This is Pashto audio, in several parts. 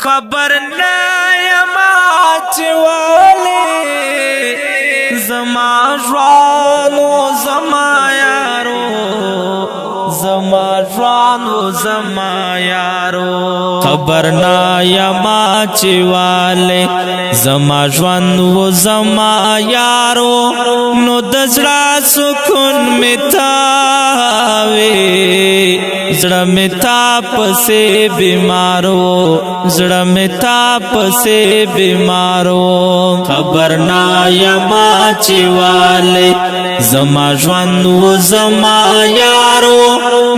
خبر نایما چوالی زما ژوانو زما یارو زما ژوانو زما یارو خبر نایما چوالی زما ژوانو زما یارو نو د زړه سکون می تاوي زړه می تا پسې بیمارو زړه می تا پسې بیمارو خبر نایما چوالی زما ژوانو زما یارو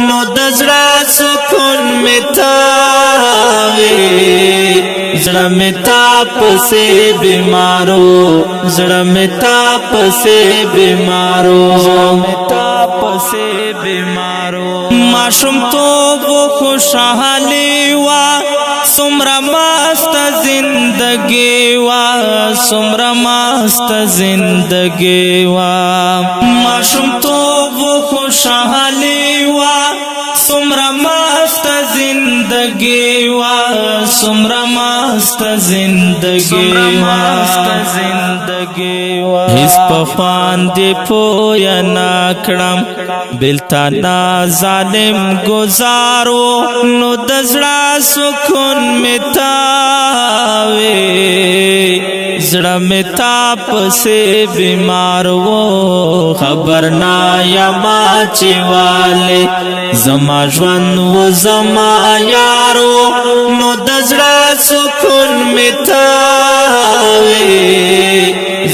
نو د زړه سکون می تاوي زړه می تا پسې بیمارو زړه می تا پسې بیمارو پسې بیمارو ماشوم تو خوشحالي وا سمرا مست زندگی وا سمرا مست زندگی وا ماشوم تو خوشحالي وا سمرا مست زندگی وا سمرا مست زندگی وا هیڅ په خوان دی پویا ناکړم بلتا نا ظالم گزارو نو د زړه سکون می تاوي زړه می تا پسې بیمارو خبر نایما چوالی زما ژوند و زما یارو نو د زړه سکون می تاوي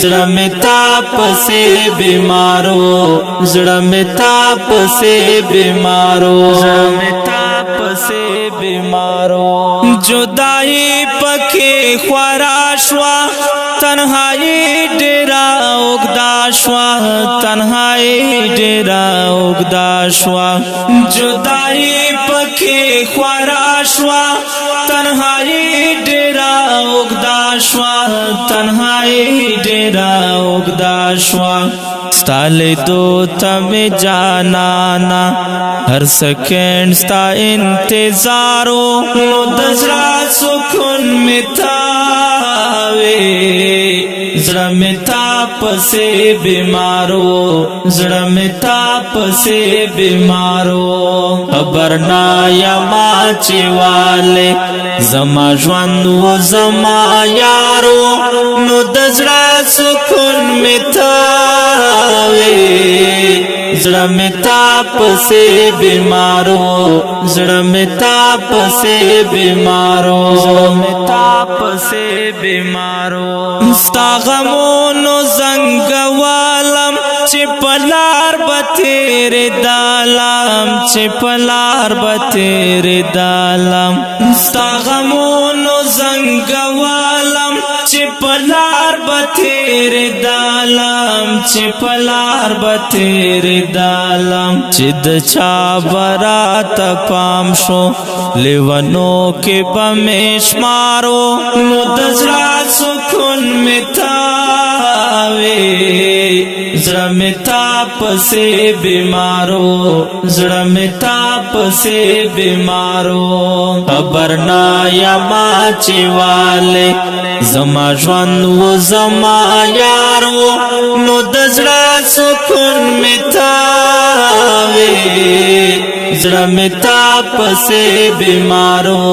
زړه می تا پسې بیمارو زړه می تا پسې بیمارو زړه می تا پسې بیمارو جدائی پکې خورا شوا تنهایی ډیرا اوږدا شوا تنهایی ډیرا اوږدا شوا جدائی پکې خورا شوا تنهایی ډیرا اوږدا شوا تنهایی ډیرا اوږدا شوا ستاله دو تم جانانا ہر سیکنڈ ستا انتظارو نو د زړه سکون می تاوي زړه می تا پسې بیمارو زړه می تا پسې بیمارو خبر نایما چوالی زما ژوند و زما یارو نو د زړه سکون می تاوي زړه می تا پسې بیمارو زړه می تا پسې بیمارو زړه می تا پسې بیمارو ستا غمونو زنګ والم چې پلار به تیرې دالم چې پلار به تیرې دالم ستا غمونو زنګ والم چې پلار به تیرې دالم چې پلار به تیرې دالم چې د چا برات پام شو لیونو کې به مې شمارو نو د زړه سکون می تاوي زړه می تا پسې بیمارو زړه می تا پسې بیمارو خبر نایما چوالی زما ژوند و زما یارو نو د زړه سکون می تاوي زړه می تا پسې بیمارو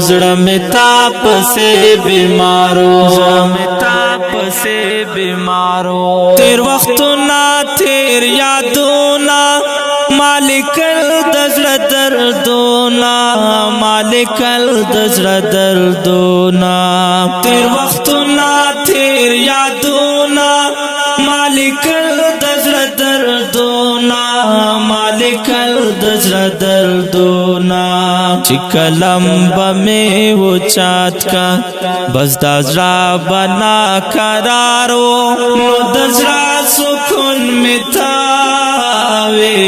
زړه می تا پسې بیمارو زړه می تا پسې بیمارو تیر وختونه تیر یادونه مالک د زړه دردونه مالک د زړه دردونه تیر وختونه تیر یادونه مالک د زړه دردونه مالک د زړه دردونه چې کلم به مې وچات کا بس د زړه بنا قرارو نو د زړه سکون می تاوي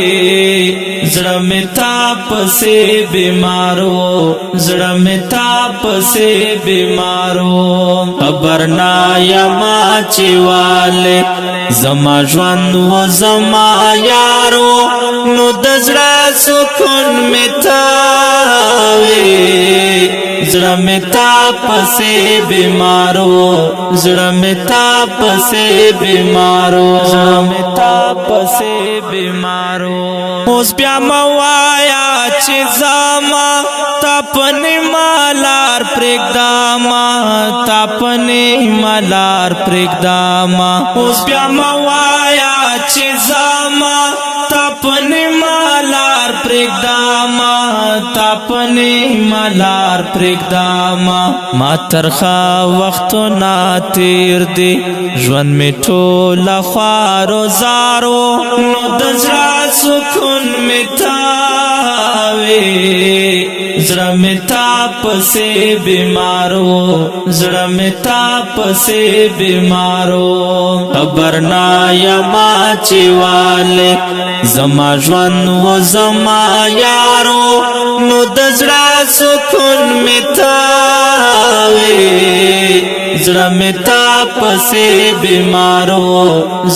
زړه می تا پسې بیمارو زړه می تا پسې بیمارو خبر نا یما چواله زما ژوند و زما یارو نو د زړه سکون می تا وي زړه می تا پسې بیمارو زړه می تا پسې بیمارو زړه می تا پسې بیمارو اوس بیا موایا چې زما تپنې مالار پرېږداما تپنې مالار پرېږداما اوس بیا موایا چې زما تپنې مالار پرېږداما تپنې مالار پرېږداما ما ترخه وختونه تېر دي ژوند مې ټوله خوارو زارو نو د زړه سکون مې تا وي زړه مې تا پسې بیمارو زړه مې تا پسې بیمارو خبر نا یما چواله زما ژوند و زما یارو نو د زړه سکون مې تا وي زړه مې تا پسې بیمارو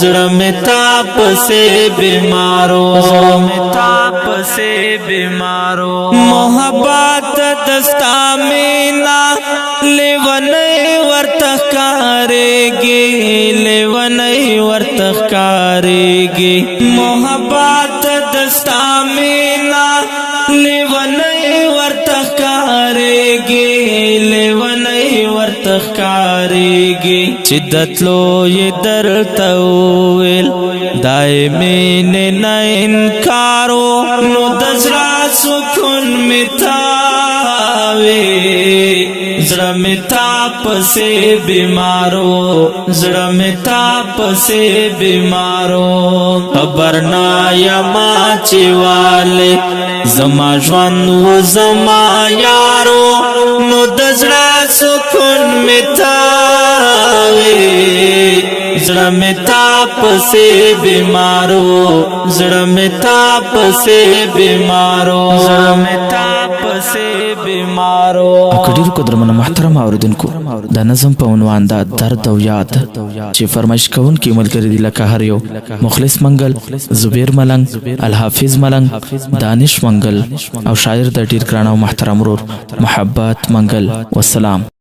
زړه مې تا پسې بیمارو زړه مې تا پسې بیمارو محبت دستا مینا لیونی ورته ښکارېږي لیونی ورته ښکارېږي محبت دستا مینا لیونی ورته ښکارېږي لیونی ورته ښکارېږي چې دتلو یې درته وویل دای مینې نه انکارو نو د زړه سکون مې تا وي زړه مې تا پسې بیمارو زړه مې تا پسې بیمارو خبر نا یما چواله زما ژوند و زما یارو نو د زړه سکون مې تا وي زړه مې تا پسې بیمارو زړه مې تا پسې بیمارو زړه مې تا پسې بیمارو کډیر قدرمن محترم اوریدونکو د نظم په عنوان دا درد او یاد چې فرمایش کوونکی ملګری دی لکه هر یو مخلص منګل زبیر ملنګ الحافظ ملنګ دانش منګل او شاعر د ډیر ګران او محترم ورور محبت منګل والسلام